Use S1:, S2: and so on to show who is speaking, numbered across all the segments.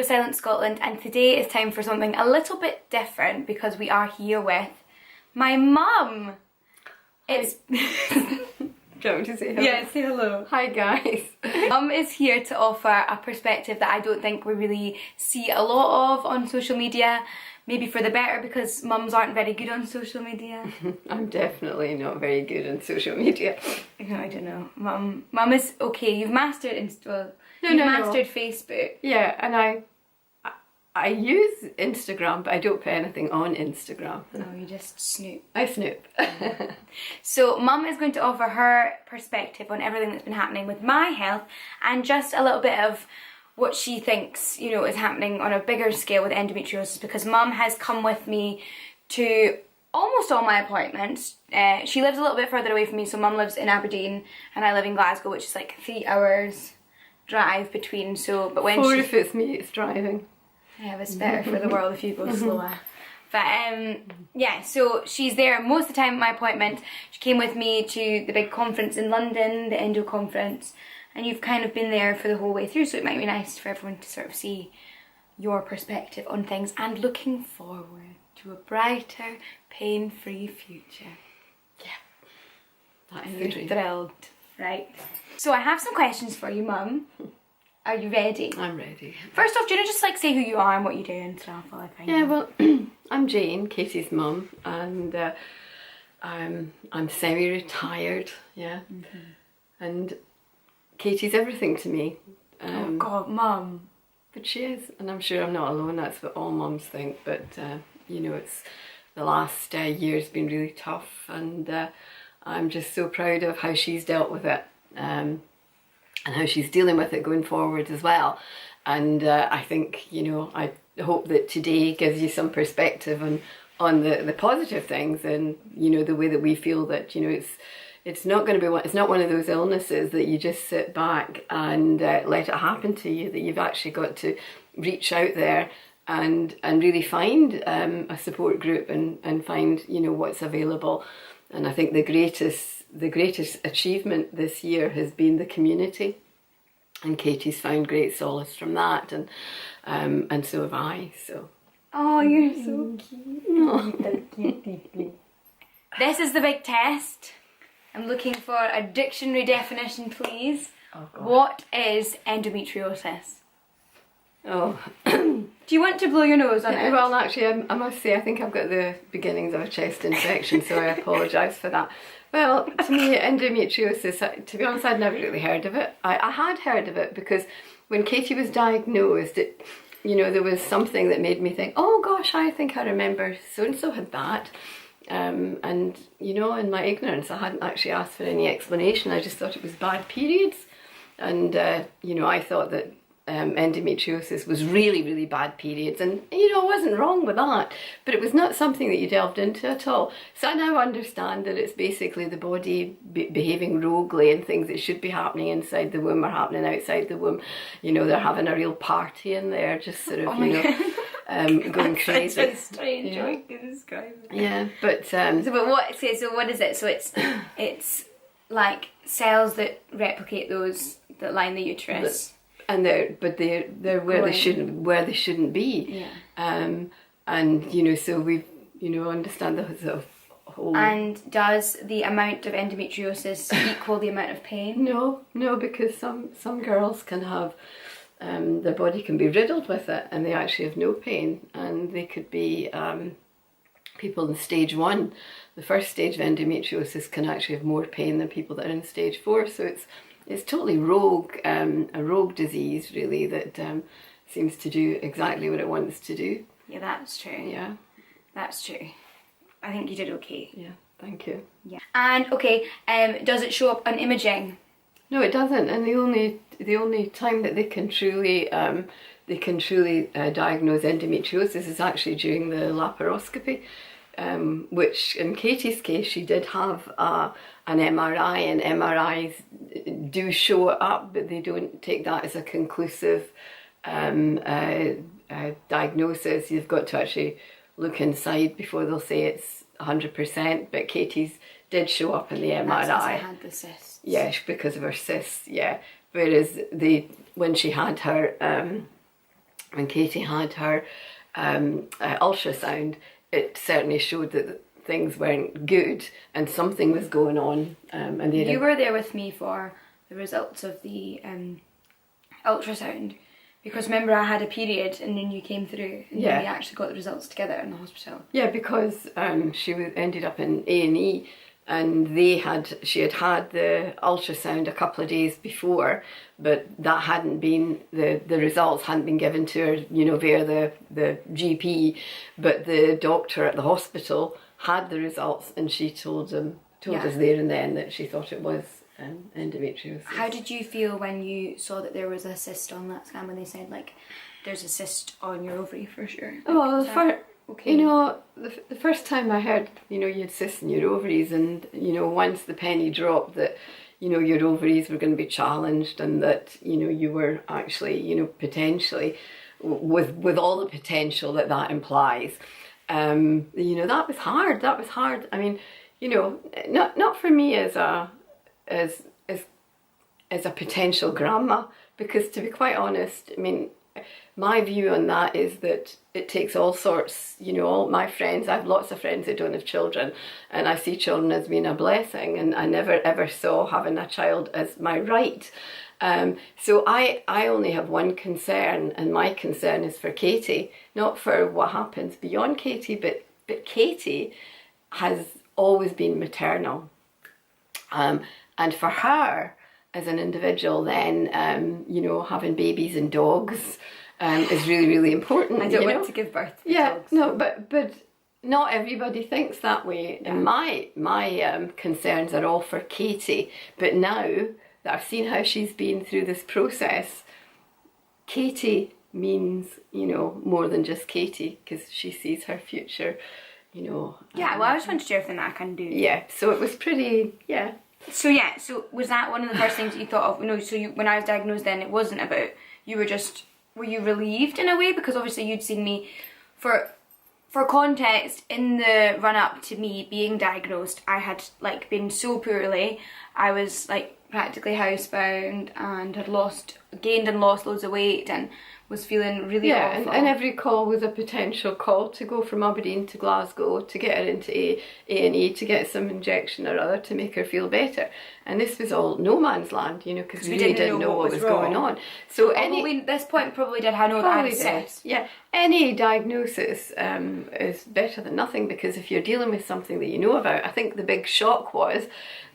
S1: Silent Scotland, and today is time for something a little bit different because we are here with my mum. It's...
S2: Do you want me to say hello?
S1: Yeah, say hello.
S2: Hi guys.
S1: Mum is here to offer a perspective that I don't think we really see a lot of on social media. Maybe for the better, because mums aren't very good on social media.
S2: I'm definitely not very good on social media.
S1: I don't know. Mum is okay. You've mastered
S2: No.
S1: mastered Facebook.
S2: Yeah, and I use Instagram, but I don't put anything on Instagram.
S1: No, you just snoop.
S2: I snoop.
S1: So Mum is going to offer her perspective on everything that's been happening with my health, and just a little bit of what she thinks, you know, is happening on a bigger scale with endometriosis, because Mum has come with me to almost all my appointments. She lives a little bit further away from me, so Mum lives in Aberdeen and I live in Glasgow, which is like 3 hours drive between. So, but when
S2: Or if it's me, it's driving.
S1: Yeah, it's better for the world if you go slower. But yeah, so she's there most of the time at my appointment. She came with me to the big conference in London, the Endo conference, and you've kind of been there for the whole way through, so it might be nice for everyone to sort of see your perspective on things and looking forward to a brighter, pain-free future.
S2: Yeah, that's the
S1: You're
S2: dream.
S1: thrilled, right? So I have some questions for you, Mum. Are you ready?
S2: I'm ready.
S1: First off, do you want to just like say who you are and what you do and stuff while I find
S2: Yeah,
S1: out?
S2: well, I'm Jane, Katie's mum, and I'm semi-retired, yeah. And Katie's everything to me.
S1: Oh God, Mum.
S2: But she is, and I'm sure I'm not alone. That's what all mums think. But you know, it's the last year's been really tough, and I'm just so proud of how she's dealt with it, and how she's dealing with it going forward as well. And I think, you know, I hope that today gives you some perspective on the positive things, and you know, the way that we feel that, you know, it's not going to be it's not one of those illnesses that you just sit back and let it happen to you, that you've actually got to reach out there and really find a support group and find, you know, what's available. And I think the greatest achievement this year has been the community, and Katie's found great solace from that, and so have I. So
S1: Oh, you're so cute. This is the big test. I'm looking for a dictionary definition, please.
S2: Oh, God.
S1: What is endometriosis?
S2: Oh.
S1: Do you want to blow your nose on it?
S2: Well, actually, I must say I think I've got the beginnings of a chest infection, so I apologise for that. Well, to me, endometriosis, to be honest, I'd never really heard of it. I had heard of it because when Katie was diagnosed, you know, there was something that made me think, oh gosh, I think I remember so-and-so had that. And, you know, in my ignorance, I hadn't actually asked for any explanation. I just thought it was bad periods. And, you know, I thought that endometriosis was really bad periods, and you know, I wasn't wrong with that, but it was not something that you delved into at all. So I now understand that it's basically the body behaving roguely, and things that should be happening inside the womb are happening outside the womb. You know, they're having a real party in there, just sort of, you know, going crazy.
S1: That's a strange way to describe it.
S2: Yeah, but
S1: So what is it? So it's like cells that replicate those that line the uterus.
S2: And they're where they shouldn't be.
S1: Yeah.
S2: And you know, so we, you know, understand the sort of whole.
S1: And does the amount of endometriosis equal the amount of pain?
S2: No, because some girls can have their body can be riddled with it, and they actually have no pain, and they could be people in stage 1. The first stage of endometriosis can actually have more pain than people that are in stage 4. So it's totally rogue, a rogue disease really, that seems to do exactly what it wants to do.
S1: Yeah, that's true.
S2: Yeah.
S1: That's true. I think you did okay.
S2: Yeah, thank you.
S1: Yeah. And okay, does it show up on imaging?
S2: No, it doesn't. And the only time that they can truly diagnose endometriosis is actually during the laparoscopy. Which in Katie's case, she did have an MRI, and MRIs do show it up, but they don't take that as a conclusive diagnosis. You've got to actually look inside before they'll say it's 100%, but Katie's did show up in the MRI.
S1: That's because I had the cysts.
S2: Yes, because of her cysts, yeah. Whereas when she had her when Katie had her ultrasound, it certainly showed that things weren't good and something was going on. And
S1: you were there with me for the results of the ultrasound, because remember I had a period and then you came through and then we actually got the results together in the hospital.
S2: Yeah, because she ended up in A&E, and she had had the ultrasound a couple of days before, but that hadn't been, the results hadn't been given to her, you know, via the GP, but the doctor at the hospital had the results, and she told us there and then that she thought it was endometriosis.
S1: How did you feel when you saw that there was a cyst on that scan, when they said, like, there's a cyst on your ovary for sure? Like,
S2: well,
S1: okay?
S2: You know, the first time I heard, you know, you had cysts in your ovaries, and, you know, once the penny dropped that, you know, your ovaries were going to be challenged, and that, you know, you were actually, you know, potentially, with all the potential that implies, you know, that was hard. I mean, you know, not for me as a potential grandma, because to be quite honest, I mean, my view on that is that it takes all sorts, you know, all my friends, I have lots of friends that don't have children, and I see children as being a blessing, and I never ever saw having a child as my right. So I only have one concern, and my concern is for Katie, not for what happens beyond Katie, but Katie has always been maternal. And for her, as an individual, then, you know, having babies and dogs is really, really important.
S1: I don't want to give birth to dogs.
S2: No, but not everybody thinks that way. Yeah. And my concerns are all for Katie. But now that I've seen how she's been through this process, Katie means, you know, more than just Katie, because she sees her future, you know.
S1: Yeah, well, I just want to do everything that I can do.
S2: Yeah, so it was pretty, yeah.
S1: So was that one of the first things that you thought of? No, so when I was diagnosed then, it wasn't about, were you relieved in a way? Because obviously you'd seen me, for context, in the run up to me being diagnosed, I had like been so poorly. I was like practically housebound and had gained and lost loads of weight and was feeling really awful.
S2: And every call was a potential call to go from Aberdeen to Glasgow to get her into A&E to get some injection or other to make her feel better. And this was all no man's land, you know, because we really didn't know what was going on. So
S1: at this point probably did know that I had a cyst.
S2: Yeah, any diagnosis is better than nothing, because if you're dealing with something that you know about, I think the big shock was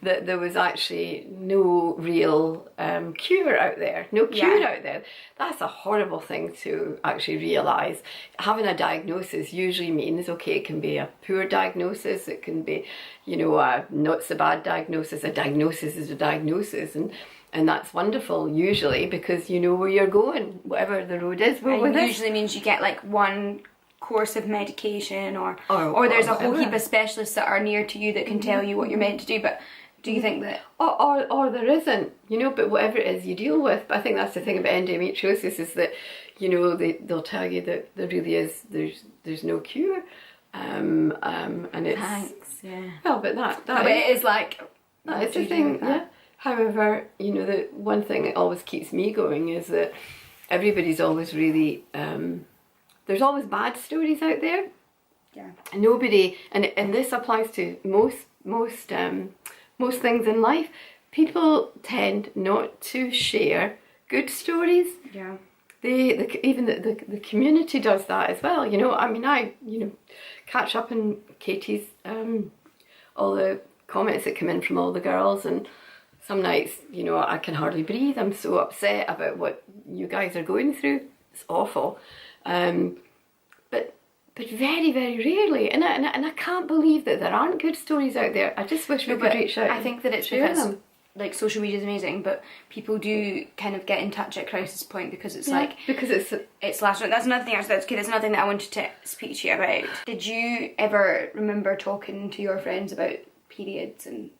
S2: that there was actually no real cure out there, out there. That's a horrible thing to actually realise. Having a diagnosis usually means, okay, it can be a poor diagnosis, it can be, you know, a not so bad diagnosis. A diagnosis is a diagnosis, and that's wonderful usually, because you know where you're going, whatever the road is.
S1: And it usually means you get like one course of medication, or there's a whole heap of specialists that are near to you that can tell you what you're meant to do. But do you think that,
S2: or there isn't, you know, but whatever it is you deal with. But I think that's the thing about endometriosis, is that, you know, they'll tell you that there really is, there's no cure, and it's,
S1: thanks, yeah.
S2: Well, but
S1: it is like,
S2: that is the thing, yeah. However, you know, the one thing that always keeps me going is that everybody's always really, there's always bad stories out there.
S1: Yeah.
S2: Nobody, and this applies to most things in life. People tend not to share good stories.
S1: Yeah.
S2: Even the community does that as well. You know, I mean, I catch up in Katie's all the comments that come in from all the girls, and some nights, you know, I can hardly breathe. I'm so upset about what you guys are going through. It's awful. But very, very rarely, and I can't believe that there aren't good stories out there. I just wish we could reach out.
S1: I think that it's because like social media is amazing, but people do kind of get in touch at crisis point, because it's it's last minute. That's another thing. That's another thing that I wanted to speak to you about. Did you ever remember talking to your friends about periods and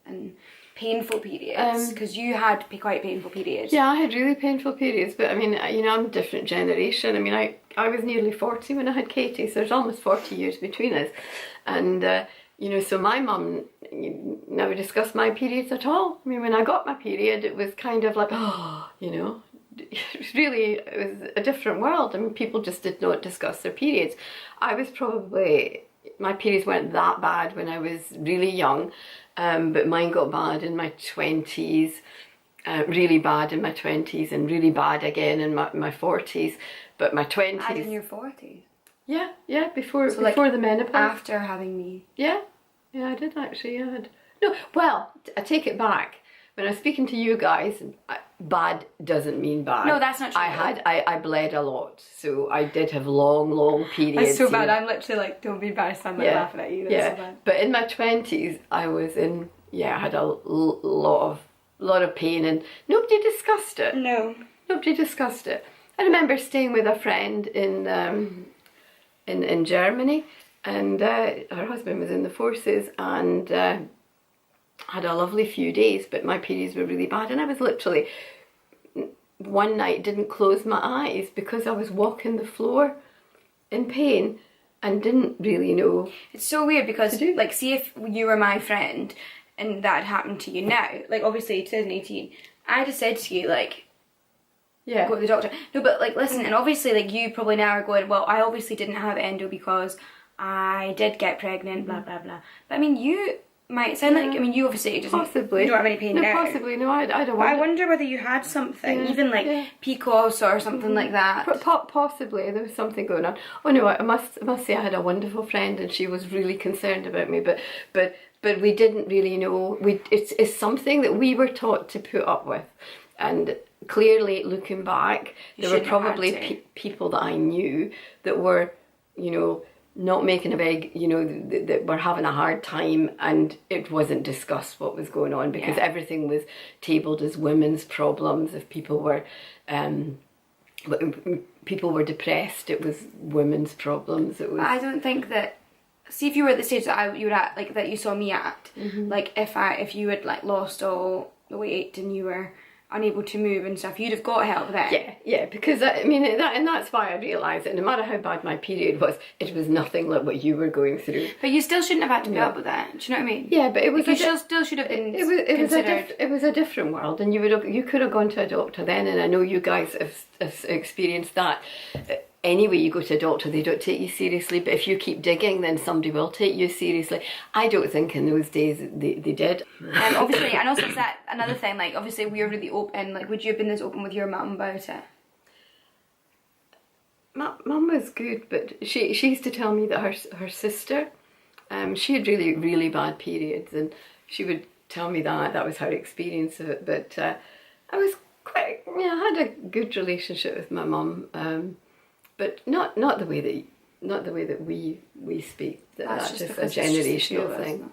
S1: painful periods? Because you had quite painful periods.
S2: Yeah, I had really painful periods, but I mean, you know, I'm a different generation. I mean, I was nearly 40 when I had Katie, so there's almost 40 years between us. And, you know, so my mum never discussed my periods at all. I mean, when I got my period, it was kind of like, oh, you know, really, it was a different world. I mean, people just did not discuss their periods. My periods weren't that bad when I was really young, but mine got bad in my 20s, really bad in my 20s, and really bad again in my 40s. But my 20s...
S1: Bad in your 40s?
S2: Yeah, before the menopause.
S1: After having me?
S2: Yeah, I did actually, No, well, I take it back. When I was speaking to you guys, bad doesn't mean bad.
S1: No, that's not true.
S2: I bled a lot, so I did have long periods.
S1: That's so bad. I'm literally like, don't be embarrassed. I'm like laughing at you. That's so bad.
S2: But in my 20s, I was in. I had a lot of pain, and nobody discussed it.
S1: No,
S2: nobody discussed it. I remember staying with a friend in Germany, and her husband was in the forces, and. Had a lovely few days, but my periods were really bad, and I was literally one night didn't close my eyes because I was walking the floor in pain and didn't really know. It's
S1: so weird because like, see if you were my friend and that had happened to you now, like obviously 2018, I just said to you like, go to the doctor. No, but like listen, and obviously like you probably now are going, well, I obviously didn't have endo because I did get pregnant, blah blah blah. But I mean, you might sound like, I mean, you obviously just
S2: possibly
S1: you don't have any pain now.
S2: Possibly, no, I don't
S1: want. I wonder whether you had something, even like PCOS or something like that.
S2: Possibly, there was something going on. Oh no, I must say I had a wonderful friend, and she was really concerned about me, but we didn't really know. It's something that we were taught to put up with, and clearly looking back, there were probably people that I knew that were, not making a big, that were having a hard time, and it wasn't discussed what was going on because everything was tabled as women's problems. If people were depressed, it was women's problems. It was.
S1: I don't think that. See, if you were at the stage that you were at, like that you saw me at, like if you had like lost all the weight and you were unable to move and stuff, you'd have got help then.
S2: Yeah, because that's why I realised that no matter how bad my period was, it was nothing like what you were going through.
S1: But you still shouldn't have had to put up with that. Do you know what I mean?
S2: Yeah, but it was.
S1: Like you still should have been considered.
S2: It was a different world, and you could have gone to a doctor then, and I know you guys have experienced that. Anyway, you go to a doctor, they don't take you seriously, but if you keep digging, then somebody will take you seriously. I don't think in those days they did.
S1: Obviously, and also is that another thing, like obviously we were really open, like would you have been this open with your mum about it?
S2: Mum was good, but she used to tell me that her sister, she had really, really bad periods, and she would tell me that was her experience of it, but I was quite, I had a good relationship with my mum, but not the way that we speak. That's just a generational thing.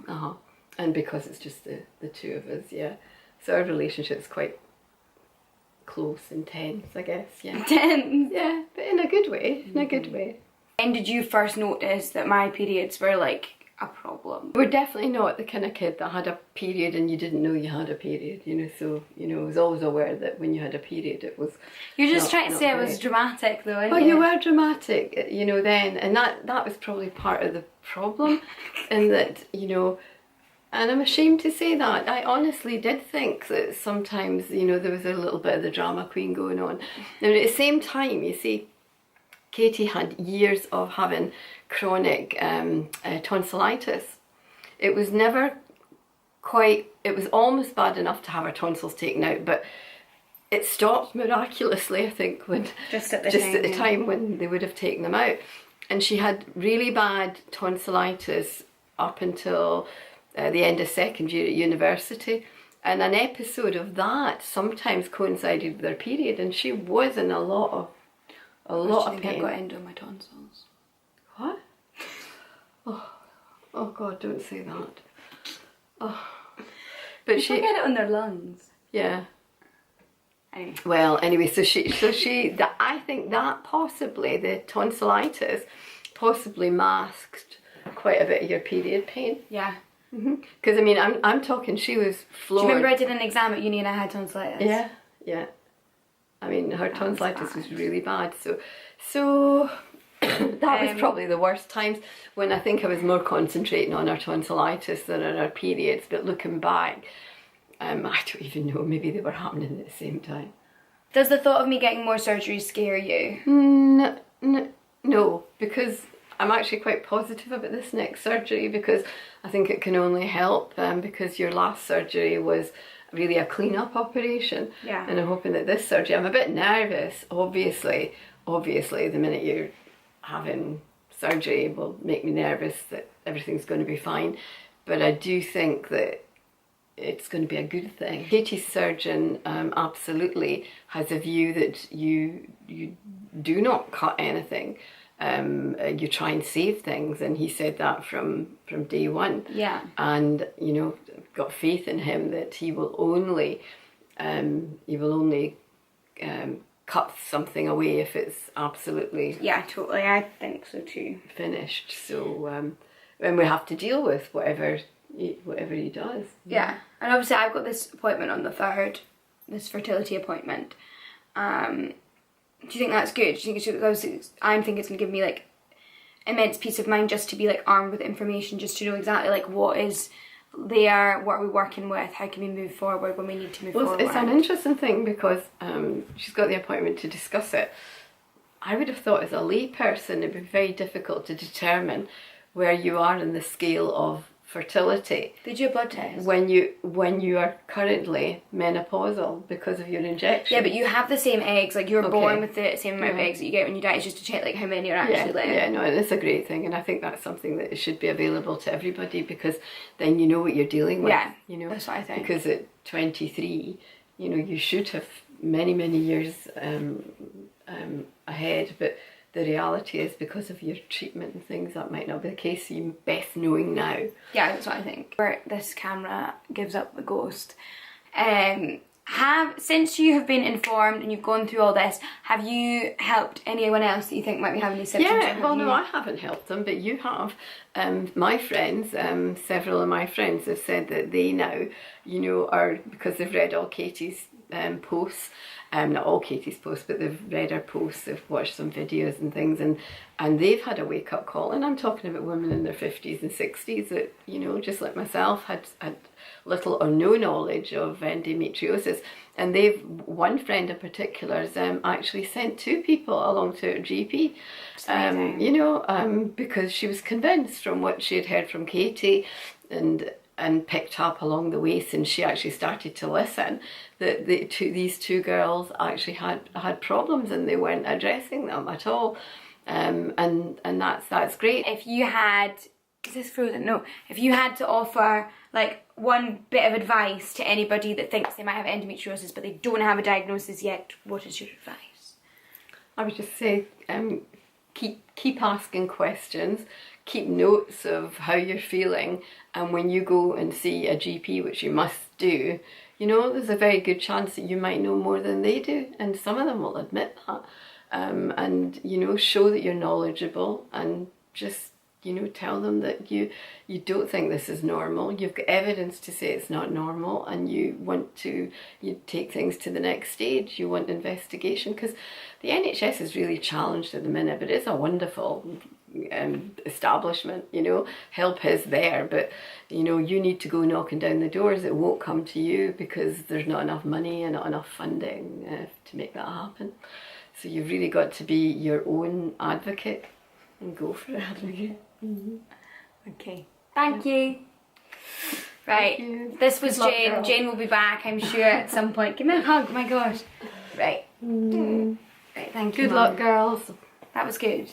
S2: And because it's just the two of us, So our relationship's quite close and tense, I guess.
S1: Tense.
S2: Yeah, but in a good way.
S1: When did you first notice that my periods were like a problem?
S2: We're definitely not the kind of kid that had a period and you didn't know you had a period, so, I was always aware that when you had a period it was.
S1: You're just trying to say I was dramatic though, aren't
S2: you? Well, you were dramatic, then, and that was probably part of the problem, in that, and I'm ashamed to say that. I honestly did think that sometimes, there was a little bit of the drama queen going on. And at the same time, you see, Katie had years of having chronic tonsillitis. It was never quite, it was almost bad enough to have her tonsils taken out, but it stopped miraculously, I think, when just at the time when they would have taken them out. And she had really bad tonsillitis up until the end of second year at university, and an episode of that sometimes coincided with her period, and she was in a lot of pain.
S1: I got endo on my tonsils.
S2: What? Oh God, don't say that. Oh, but
S1: she get it on their lungs.
S2: Yeah.
S1: Anyway.
S2: Well, anyway, so she I think that possibly the tonsillitis possibly masked quite a bit of your period pain.
S1: Yeah.
S2: Because I'm talking. She was floored.
S1: Do you remember I did an exam at uni and I had tonsillitis?
S2: Yeah. Her tonsillitis was really bad. So that was probably the worst times when I think I was more concentrating on her tonsillitis than on her periods. But looking back, I don't even know. Maybe they were happening at the same time.
S1: Does the thought of me getting more surgery scare you?
S2: No, because I'm actually quite positive about this next surgery, because I think it can only help, because your last surgery was really a clean-up operation.
S1: Yeah.
S2: And I'm hoping that this surgery, I'm a bit nervous, obviously, the minute you're having surgery will make me nervous that everything's going to be fine. But I do think that it's going to be a good thing. Katie's surgeon absolutely has a view that you do not cut anything. You try and save things, and he said that from day one.
S1: Yeah.
S2: And you know, got faith in him that he will only cut something away if it's absolutely,
S1: yeah, totally, I think so too,
S2: finished. So and we have to deal with whatever he does.
S1: Yeah. And obviously I've got this appointment on the 3rd, this fertility appointment. Do you think that's good? Do you think it's good? Because I think it's going to give me like immense peace of mind just to be like armed with information, just to know exactly like what is there, what are we working with, how can we move forward when we need to move forward.
S2: It's an interesting thing, because she's got the appointment to discuss it. I would have thought as a lay person it'd be very difficult to determine where you are in the scale of fertility.
S1: Did you do a blood test?
S2: When you are currently menopausal because of your injection.
S1: Yeah, but you have the same eggs, like you're born with the same amount of eggs that you get when you die. It's just to check like how many are actually left.
S2: Yeah, no, and it's a great thing, and I think that's something that should be available to everybody, because then you know what you're dealing with.
S1: Yeah,
S2: you know,
S1: that's what I think.
S2: Because at 23, you know, you should have many years ahead, but the reality is because of your treatment and things that might not be the case, so you best knowing now.
S1: Yeah, that's what I think. Where this camera gives up the ghost. Since you have been informed and you've gone through all this, have you helped anyone else that you think might be having these symptoms?
S2: Yeah, well, no, I haven't helped them, but you have. My friends, several of my friends have said that they now, you know, are, because they've read all Katie's posts, not all Katie's posts, but they've read her posts, they've watched some videos and things, and they've had a wake-up call. And I'm talking about women in their 50s and 60s that, you know, just like myself, had little or no knowledge of endometriosis. And one friend in particular has actually sent 2 people along to her GP, you know, because she was convinced from what she had heard from Katie and picked up along the way since she actually started to listen, that these 2 girls actually had problems and they weren't addressing them at all. And that's great.
S1: If you had, is this frozen? No. If you had to offer like one bit of advice to anybody that thinks they might have endometriosis but they don't have a diagnosis yet, what is your advice?
S2: I would just say keep asking questions, keep notes of how you're feeling, and when you go and see a GP, which you must do, you know, there's a very good chance that you might know more than they do, and some of them will admit that. And you know, show that you're knowledgeable, and just, you know, tell them that you don't think this is normal, you've got evidence to say it's not normal, and you take things to the next stage, you want investigation, because the NHS is really challenged at the minute, but it's a wonderful establishment, you know, help is there, but you know, you need to go knocking down the doors. It won't come to you because there's not enough money and not enough funding to make that happen. So you've really got to be your own advocate and go for it.
S1: Mm-hmm. Okay, thank you. Right,
S2: Thank you.
S1: This was
S2: Good luck,
S1: Jane.
S2: girl.
S1: Jane will be back, I'm sure, at some point. Give me a hug, my gosh. Right. Right, thank you,
S2: Good
S1: Mum.
S2: luck, girls.
S1: That was good.